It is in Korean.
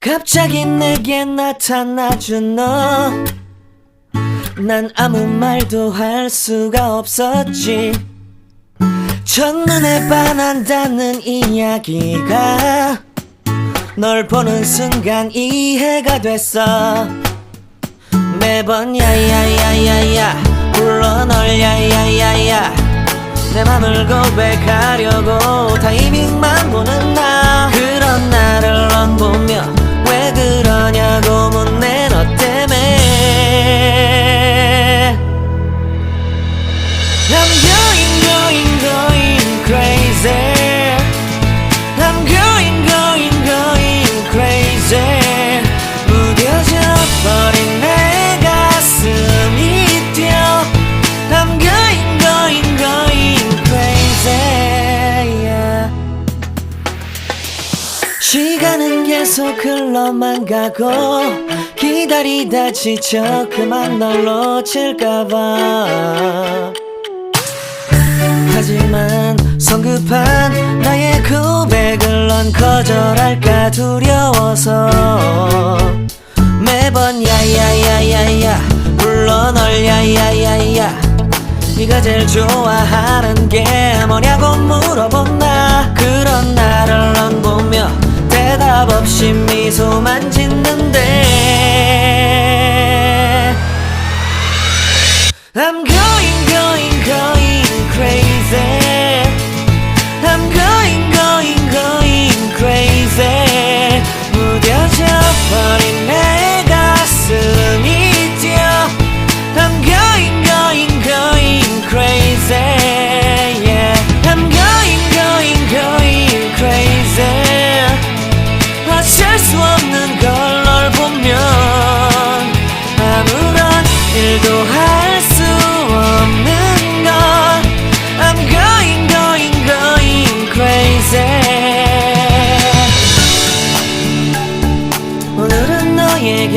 갑자기 내게 나타나준 너, 난 아무 말도 할 수가 없었지. 첫눈에 반한다는 이야기가 널 보는 순간 이해가 됐어. 매번 야야야야야 불러 널 야야야야, 내 맘을 고백하려고 타이밍만 보는 나. 그런 나를 넌 보며 왜 그러냐고 묻네. 너 때문에 I'm going crazy. I'm going crazy. 무뎌져 버린 내 가슴이 뛰어. I'm going crazy, yeah. 시간은 계속 흘러만 가고 기다리다 지쳐 그만 널 놓칠까봐. 하지만 성급한 나의 고백을 넌 거절할까 두려워서 매번 야야야야야 불러 널 야야야야. 네가 제일 좋아하는 게 뭐냐고 물어본 나. 그런 나를 넌 보며 대답 없이 미소만 짓는데 I'm going crazy. I'm going crazy. 무뎌져 버린 내 가슴이 뛰어. I'm going crazy, yeah. I'm going crazy. 어쩔 수 없는 걸 널 보면 아무런 일도 할 수 없는 걸. I'm going crazy. 오늘은 너에게